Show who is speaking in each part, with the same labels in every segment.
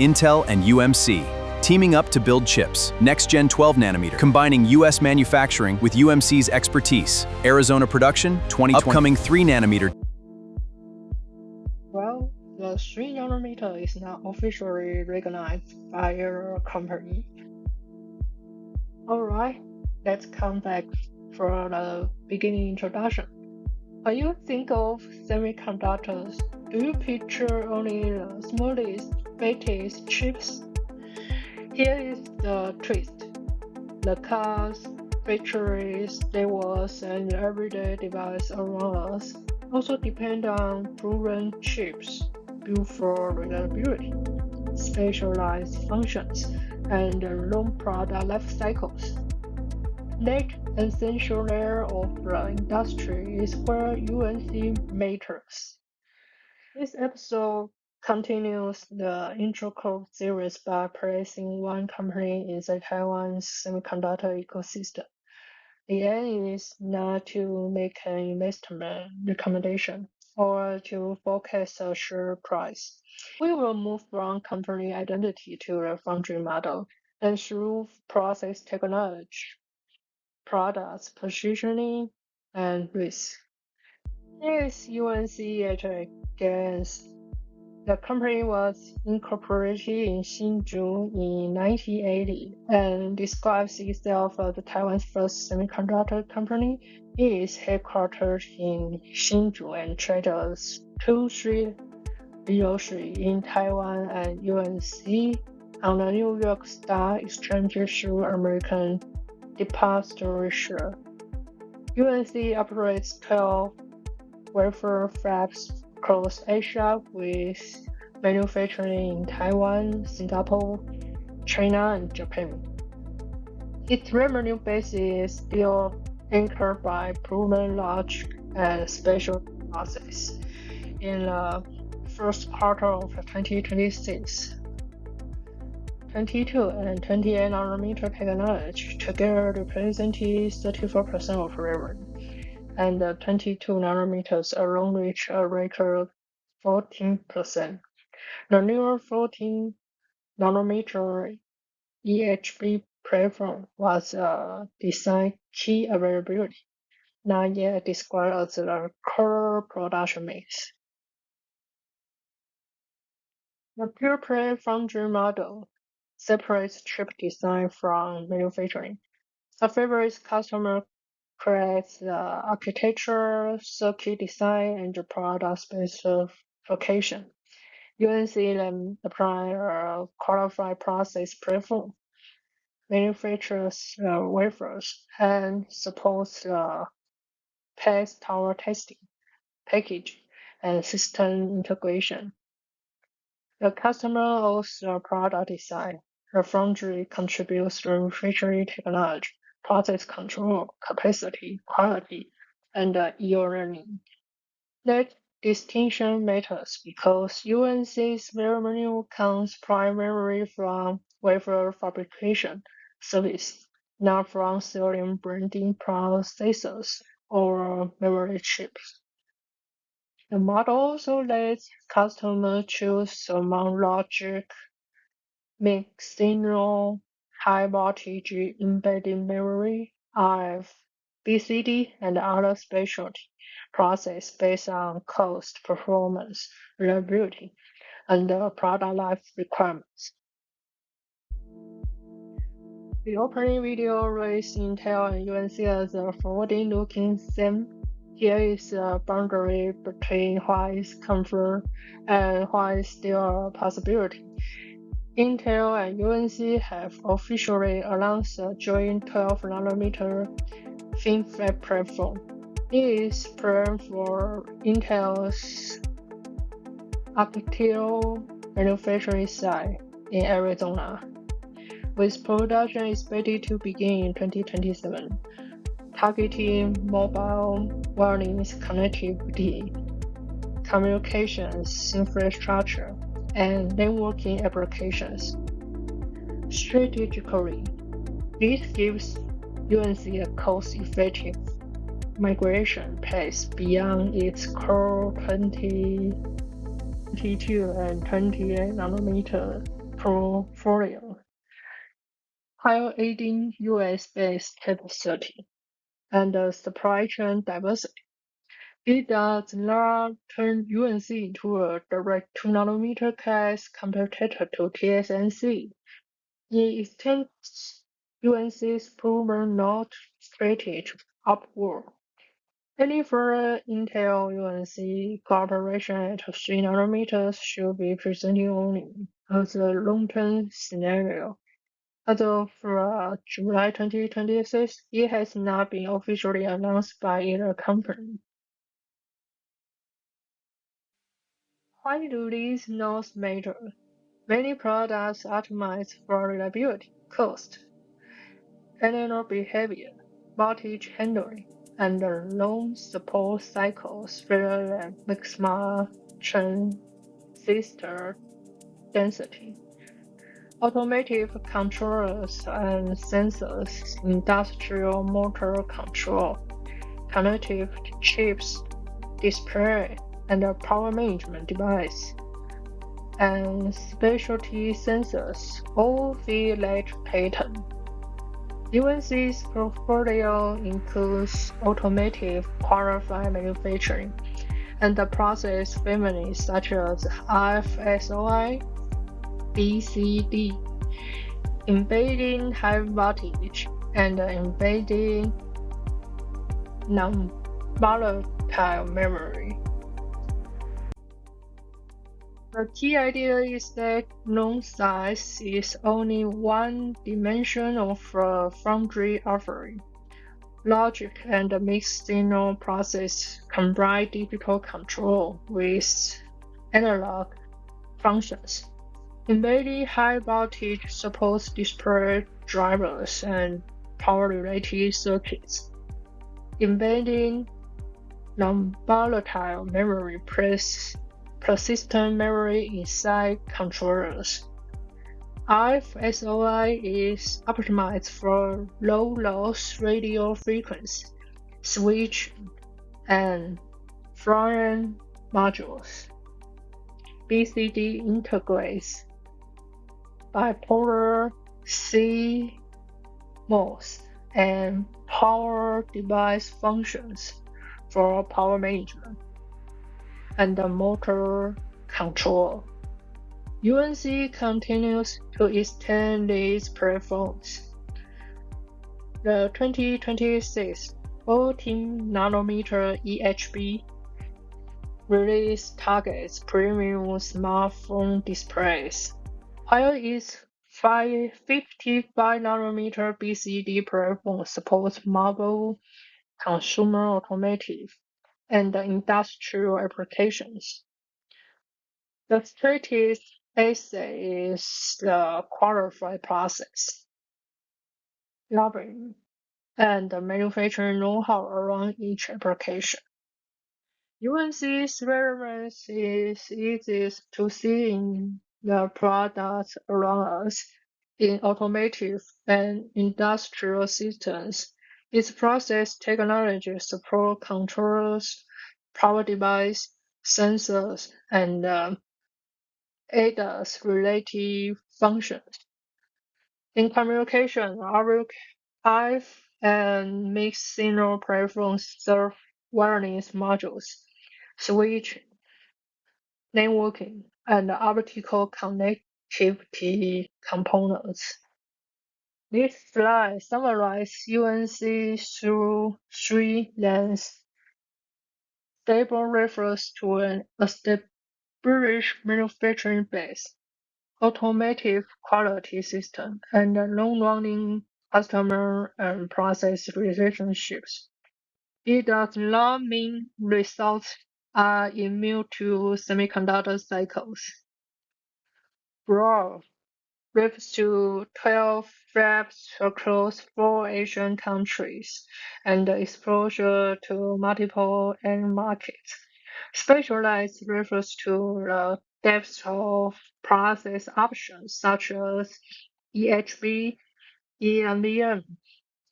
Speaker 1: Intel and UMC, teaming up to build chips. Next-gen 12 nanometer, combining U.S. manufacturing with UMC's expertise. Arizona production, 2020. Upcoming 3 nanometer.
Speaker 2: Well, the 3 nanometer is now officially recognized by your company. Alright, let's come back for the beginning introduction. When you think of semiconductors, do you picture only the smallest, fattest chips? Here is the twist. The cars, factories, networks, and everyday devices around us also depend on proven chips built for reliability, specialized functions, and long product life cycles. That essential layer of the industry is where UMC matters. This episode continues the Introcorp series by placing one company in the Taiwan semiconductor ecosystem. The aim is not to make an investment recommendation or to forecast a share price. We will move from company identity to the foundry model and through process technology, products positioning, and risk. Here is UMC at a glance. The company was incorporated in Hsinchu in 1980 and describes itself as Taiwan's first semiconductor company. It is headquartered in Hsinchu and trades as 2303 in Taiwan and UMC on the New York Stock Exchange through American Depository Share. UMC operates 12 wafer fabs across Asia with manufacturing in Taiwan, Singapore, China, and Japan. Its revenue base is still anchored by proven logic and special process. In the first quarter of 2026, 22 and 28 nanometer technology together represented 34% of revenue, and the 22 nanometers alone reached a record 14%. The newer 14 nanometer EHV platform was a design key availability, not yet described as the core production mix. The pure play foundry model separates chip design from manufacturing. A favorite customer creates the architecture, circuit design, and the product specification. UMC then apply a qualified process platform, manufactures wafers, and supports pass tower testing, package, and system integration. The customer owns the product design. The foundry contributes to manufacturing technology, process control, capacity, quality, and yield learning. That distinction matters because UMC's revenue comes primarily from wafer fabrication service, not from selling branding processors or memory chips. The model also lets customers choose among logic, mixed signal, high voltage embedded memory, RF, BCD, and other specialty process based on cost, performance, reliability, and product life requirements. The opening video raised Intel and UMC as a forward-looking theme. Here is a boundary between what is confirmed and what is still a possibility. Intel and UMC have officially announced a joint 12 nanometer FinFET platform. It is planned for Intel's Apatio manufacturing site in Arizona, with production expected to begin in 2027. Targeting mobile wireless connectivity, communications infrastructure, and networking applications. Strategically, this gives UMC a cost-effective migration path beyond its core 22 and 28 nanometer portfolio, highlighting US-based capacity and supply chain diversity. It does not turn UMC into a direct 2-nanometer class competitor to TSMC. It extends UMC's proven node strategy upward. Any further Intel UMC cooperation at 3 nanometers should be presented only as a long-term scenario. As of July 2026, it has not been officially announced by either company. Why do these nodes matter? Many products optimize for reliability, cost, analog behavior, voltage handling, and long support cycles rather than maximum transistor density. Automotive controllers and sensors, industrial motor control, connective chips, display, and a power management device, and specialty sensors all fit that pattern. UMC's portfolio includes automotive qualified manufacturing and the process families such as RF-SOI, BCD, embedding high voltage, and embedding non-volatile memory. The key idea is that node size is only one dimension of a foundry offering. Logic and mixed signal process combine digital control with analog functions. Embedding high voltage supports display drivers and power-related circuits. Embedding non-volatile memory persistent memory inside controllers. RF-SOI is optimized for low-loss radio frequency, switch, and front-end modules. BCD integrates bipolar CMOS and power device functions for power management and motor control. UMC continues to extend these platforms. The 2026 14-nanometer EHB release targets premium smartphone displays, while its 55-nanometer BCD platform supports mobile, consumer automotive, and industrial applications. The strategic asset is the qualified process, labeling, and the manufacturing know-how around each application. UMC's relevance is easiest to see in the products around us. In automotive and industrial systems, its process technology support controllers, power device, sensors, and ADAS-related functions. In communication, our RF and mixed signal platforms serve wireless modules, switch, networking, and optical connectivity components. This slide summarizes UMC through three lenses. Stable refers to an established manufacturing base, automotive quality system, and long-running customer and process relationships. It does not mean results are immune to semiconductor cycles. Broad refers to 12 fabs across 4 Asian countries and exposure to multiple end markets. Specialized refers to the depth of process options such as EHB, EMVM,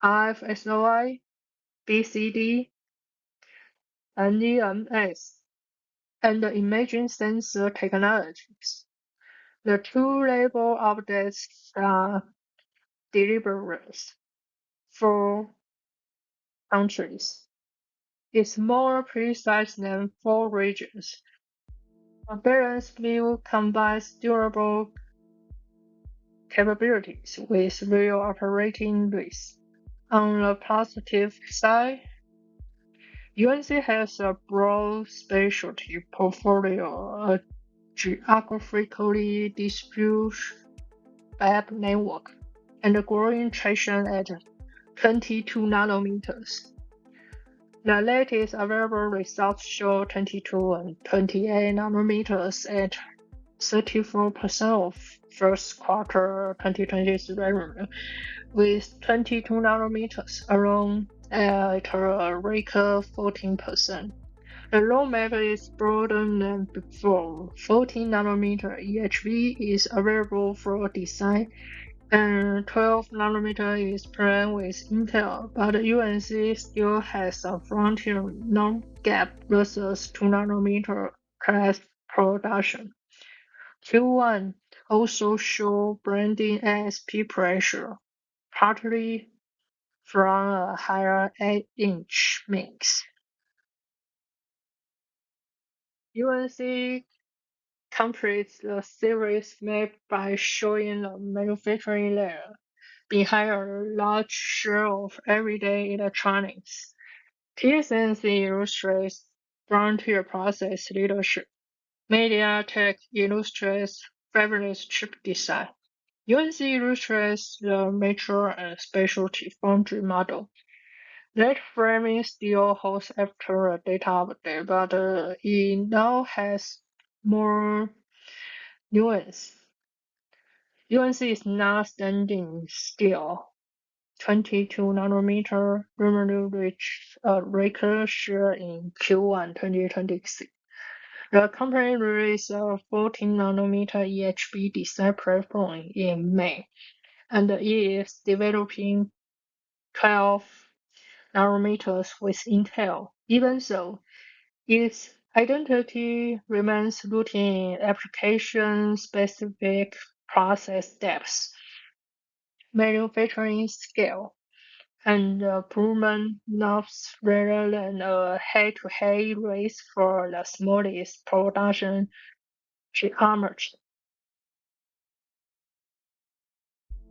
Speaker 2: RF-SOI, BCD, and EMS, and emerging sensor technologies. The two-level updates are deliberate for countries. It's more precise than 4 regions. A balanced view combines durable capabilities with real operating risks. On the positive side, UMC has a broad specialty portfolio, a geographically distributed fab network, and a growing traction at 22 nanometers. The latest available results show 22 and 28 nanometers at 34% of first quarter 2023 revenue, with 22 nanometers alone at a record 14%. The roadmap is broader than before. 14 nanometer EHV is available for design, and 12 nanometer is planned with Intel, but UMC still has a frontier non-gap versus 2 nanometer class production. Q1 also showed blending ASP pressure, partly from a higher 8-inch mix. UMC completes the series map by showing a manufacturing layer behind a large share of everyday electronics. TSMC illustrates frontier process leadership. MediaTek illustrates fabless chip design. UMC illustrates the mature and specialty foundry model. That framing still holds after a data update, but it now has more nuance. UMC is not standing still. 22 nanometer revenue reached a record share in Q1 2026. The company released a 14 nanometer EHV design platform in May, and it is developing 12 nanometers with Intel. Even so, its identity remains rooted in application-specific process steps, manufacturing scale, and proven knobs rather than a head-to-head race for the smallest production geometry.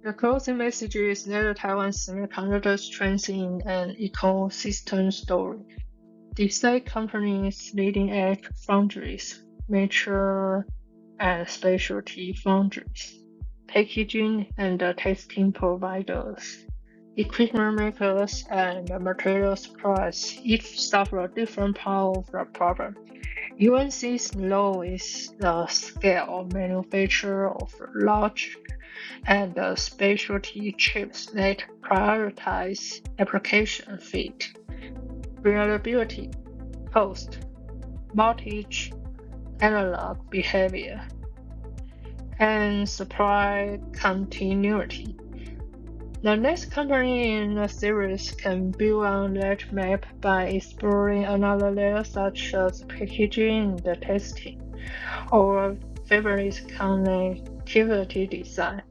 Speaker 2: The closing message is that Taiwan Semiconductor strengths in an ecosystem story. Design companies, leading-edge foundries, mature and specialty foundries, packaging and testing providers, equipment makers, and material suppliers each suffer a different part of the problem. UMC's role is the scale manufacturer of large and specialty chips that prioritize application fit, reliability, cost, voltage, analog behavior, and supply continuity. The next company in the series can build on that map by exploring another layer such as packaging and testing, or fabless connectivity design.